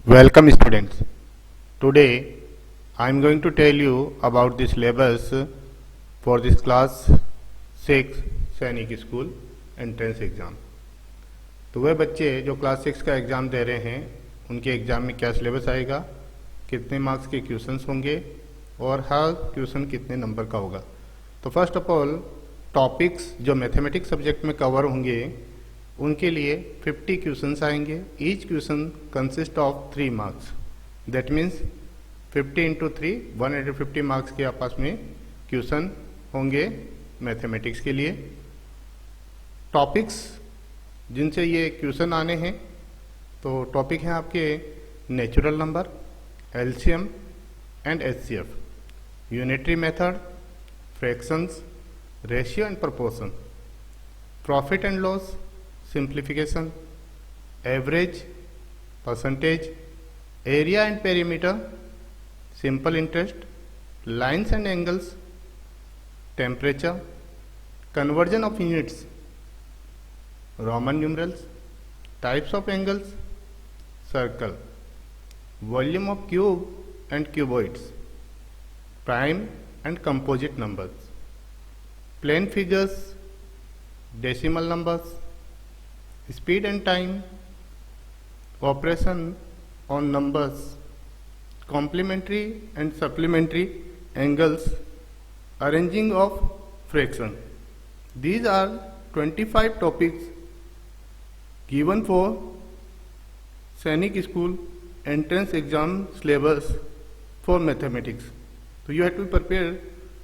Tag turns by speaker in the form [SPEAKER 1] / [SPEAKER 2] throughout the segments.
[SPEAKER 1] Welcome students. Today I am going to tell you about the syllabus for this class 6 सैनिक school entrance exam. तो वह बच्चे जो class 6 का exam दे रहे हैं उनके एग्ज़ाम में क्या सिलेबस आएगा, कितने मार्क्स के क्वेश्चंस होंगे और हर क्वेश्चन कितने नंबर का होगा। तो फर्स्ट ऑफ ऑल टॉपिक्स जो मैथमेटिक्स सब्जेक्ट में कवर होंगे उनके लिए 50 क्वेश्चंस आएंगे। Each question consist of 3 marks, that means 50 into 3 150 marks के आपस में क्वेश्चन होंगे मैथमेटिक्स के लिए। टॉपिक्स जिनसे ये क्वेश्चन आने हैं, तो टॉपिक हैं आपके natural number, LCM and HCF, unitary method, fractions, ratio and proportion, profit and loss, simplification, average, percentage, area and perimeter, simple interest, lines and angles, temperature, conversion of units, Roman numerals, types of angles, circle, volume of cube and cuboids, prime and composite numbers, plane figures, decimal numbers, speed and time, operation on numbers, complementary and supplementary angles, arranging of fraction. These are 25 topics given for सैनिक school entrance exam syllabus for mathematics. So you have to prepare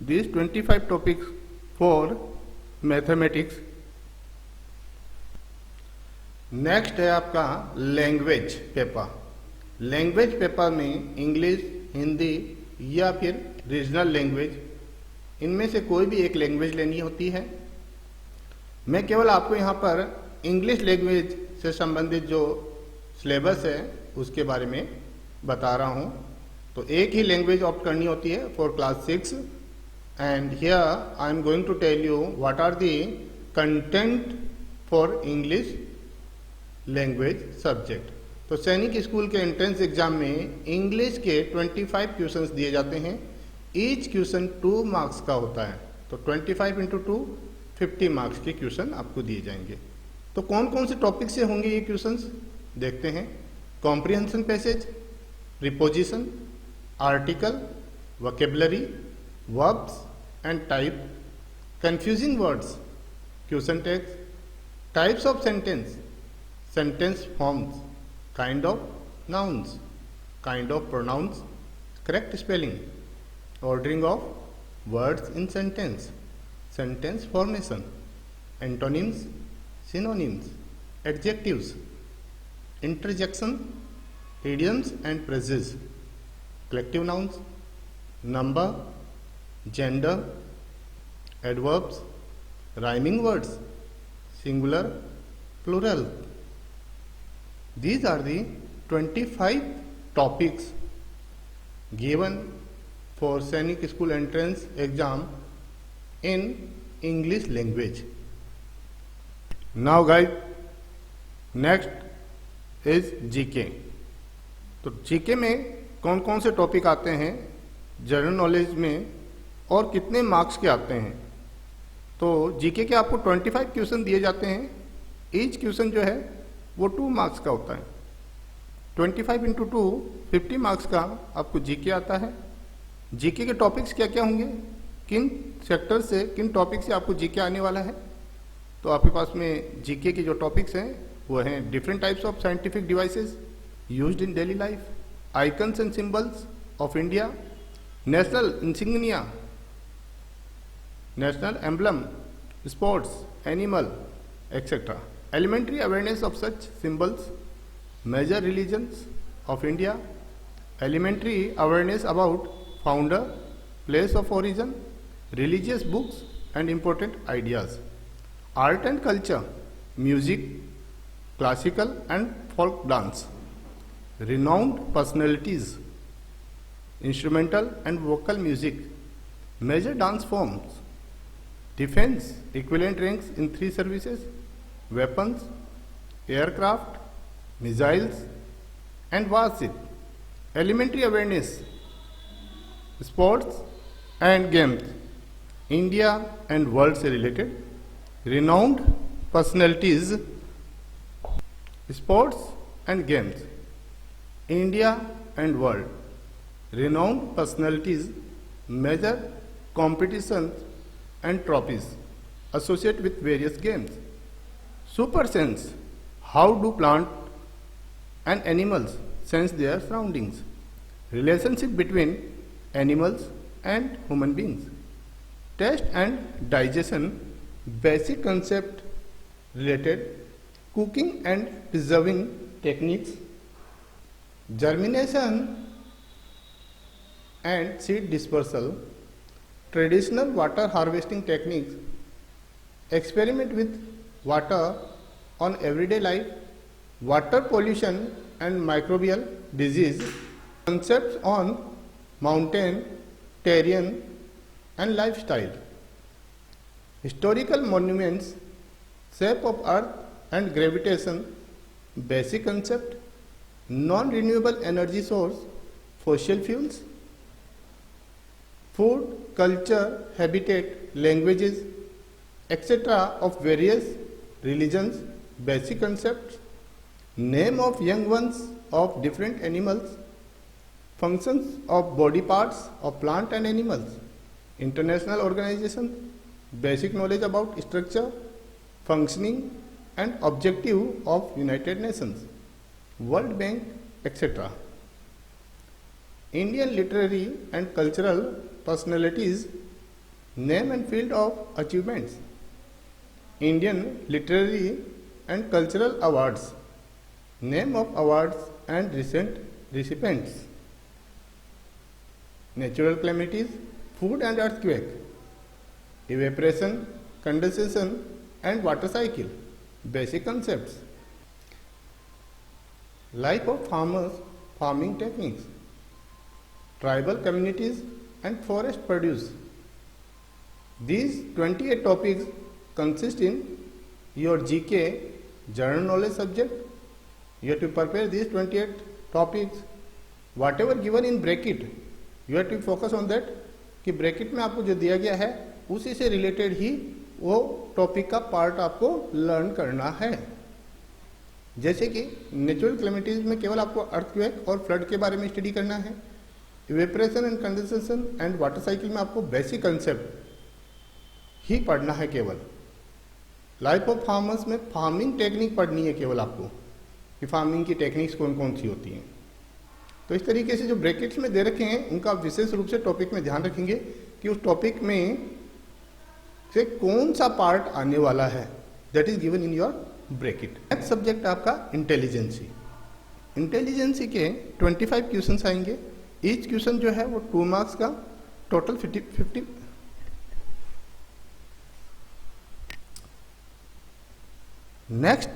[SPEAKER 1] these 25 topics for mathematics. Next है आपका language paper. Language paper में English, Hindi या फिर regional language, इनमें से कोई भी एक लैंग्वेज लेनी होती है। मैं केवल आपको यहाँ पर इंग्लिश लैंग्वेज से संबंधित जो सिलेबस है उसके बारे में बता रहा हूँ। तो एक ही लैंग्वेज ऑप्ट करनी होती है for class 6 and here I am going to tell you what are the content for English language subject. तो सैनिक स्कूल के एंट्रेंस एग्जाम में इंग्लिश के 25 क्वेश्चंस दिए जाते हैं। ईच क्वेश्चन 2 मार्क्स का होता है। तो 25 इंटू 2 50 मार्क्स के क्वेश्चन आपको दिए जाएंगे। तो कौन कौन से टॉपिक से होंगे ये क्वेश्चंस देखते हैं। Comprehension passage, preposition, article, vocabulary, verbs and type, confusing words, question tags, types of sentence, sentence forms, kind of nouns, kind of pronouns, correct spelling, ordering of words in sentence, sentence formation, antonyms, synonyms, adjectives, interjection, idioms and phrases, collective nouns, number, gender, adverbs, rhyming words, singular, plural. These are the 25 topics given for सैनिक school entrance exam in English language. Now guys, next is GK. तो GK में कौन कौन से topic आते हैं general knowledge में और कितने मार्क्स के आते हैं। तो GK के आपको 25 क्वेश्चन दिए जाते हैं। ईच क्वेश्चन जो है वो 2 मार्क्स का होता है। 25 इंटू 2 50 मार्क्स का आपको जीके आता है। जीके के टॉपिक्स क्या क्या होंगे, किन सेक्टर से, किन टॉपिक से आपको जीके आने वाला है। तो आपके पास में जीके के जो टॉपिक्स हैं वो हैं different types of scientific devices used in daily life, icons and symbols of India, national insignia, national emblem, sports, animal etcetera, elementary awareness of such symbols, major religions of India, elementary awareness about founder, place of origin, religious books and important ideas, art and culture, music, classical and folk dance, renowned personalities, instrumental and vocal music, major dance forms, defense, equivalent ranks in 3 services, weapons, aircraft, missiles, and worship, elementary awareness, sports and games, India and world से related, renowned personalities, sports and games, India and world, renowned personalities, major competitions and trophies associated with various games. Super sense, how do plant and animals sense their surroundings? Relationship between animals and human beings. Taste and digestion, basic concept related, cooking and preserving techniques, germination and seed dispersal, traditional water harvesting techniques, experiment with water on everyday life, water pollution and microbial disease, concepts on mountain, terrain and lifestyle, historical monuments, shape of earth and gravitation, basic concept, non-renewable energy source, fossil fuels, food, culture, habitat, languages, etc. of various religions, basic concepts, name of young ones of different animals, functions of body parts of plant and animals, international organization, basic knowledge about structure, functioning and objective of United Nations, World Bank, etc. Indian literary and cultural personalities, name and field of achievements, Indian literary and cultural awards, name of awards and recent recipients, natural calamities, food and earthquake, evaporation, condensation and water cycle, basic concepts, life of farmers, farming techniques, tribal communities and forest produce. These 28 topics consist in your GK general knowledge subject. You have to prepare these 28 topics, whatever given in bracket, you have to focus on that कि bracket में आपको जो दिया गया है उसी से related ही वो टॉपिक का पार्ट आपको लर्न करना है। जैसे कि नेचुरल क्लेमिटीज में केवल आपको अर्थक्वेक और फ्लड के बारे में स्टडी करना है, evaporation and condensation and water cycle में आपको बेसिक कंसेप्ट ही पढ़ना है केवल। लाइफ ऑफ फार्मर्स में फार्मिंग टेक्निक पढ़नी है केवल आपको कि फार्मिंग की टेक्निक्स कौन कौन सी होती हैं। तो इस तरीके से जो ब्रैकेट्स में दे रखे हैं उनका विशेष रूप से टॉपिक में ध्यान रखेंगे कि उस टॉपिक में से कौन सा पार्ट आने वाला है, that is given in your bracket. Next subject आपका इंटेलिजेंसी। इंटेलिजेंसी के 25 क्वेश्चंस आएंगे। ईच क्वेश्चन जो है वो 2 मार्क्स का, टोटल 50। नेक्स्ट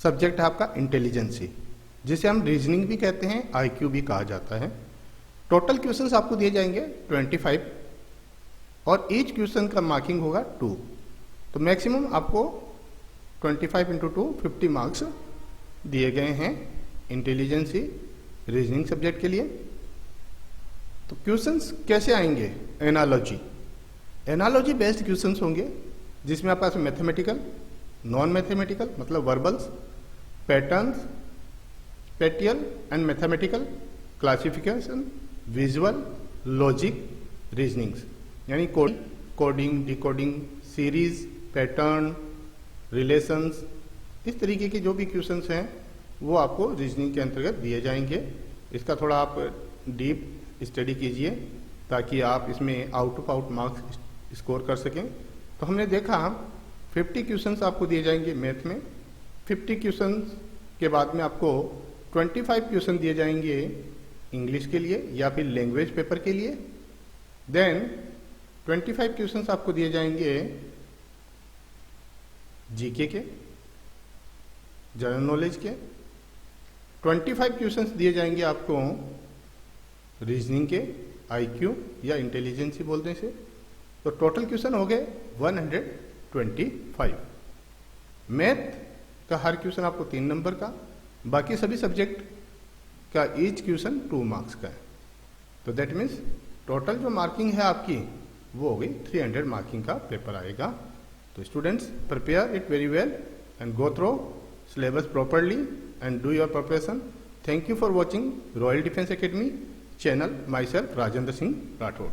[SPEAKER 1] सब्जेक्ट है आपका इंटेलिजेंसी, जिसे हम रीजनिंग भी कहते हैं, आईक्यू भी कहा जाता है। टोटल क्वेश्चंस आपको दिए जाएंगे 25 और ईच क्वेश्चन का मार्किंग होगा 2। तो मैक्सिमम आपको 25 इंटू 2 50 मार्क्स दिए गए हैं इंटेलिजेंसी रीजनिंग सब्जेक्ट के लिए। तो क्वेश्चंस कैसे आएंगे? एनालॉजी बेस्ड क्वेश्चंस होंगे, जिसमें आपके पास मैथमेटिकल, नॉन मैथमेटिकल मतलब verbals, patterns, spatial and mathematical, classification, visual, logic, reasonings यानी coding, decoding, series, pattern, relations, इस तरीके के जो भी क्वेश्चंस हैं वो आपको रीजनिंग के अंतर्गत दिए जाएंगे। इसका थोड़ा आप डीप स्टडी कीजिए ताकि आप इसमें out of out marks score कर सकें। तो हमने देखा 50 क्वेश्चंस आपको दिए जाएंगे मैथ में, 50 क्वेश्चंस के बाद में आपको 25 क्वेश्चन दिए जाएंगे इंग्लिश के लिए या फिर लैंग्वेज पेपर के लिए। देन 25 क्वेश्चंस आपको दिए जाएंगे जीके के, जनरल नॉलेज के, 25 क्वेश्चंस दिए जाएंगे आपको रीजनिंग के, आईक्यू या इंटेलिजेंसी बोलने से। तो टोटल क्वेश्चन हो गए 125। मैथ का हर क्वेश्चन आपको 3 नंबर का, बाकी सभी सब्जेक्ट उसका ईच क्वेश्चन 2 मार्क्स का है। तो दैट मीन्स टोटल जो मार्किंग है आपकी वो हो गई 300 मार्किंग का पेपर आएगा। तो students prepare it very well and go through syllabus properly and do your preparation. Thank you for watching royal defence academy channel. My self Rajendra Singh Rathore.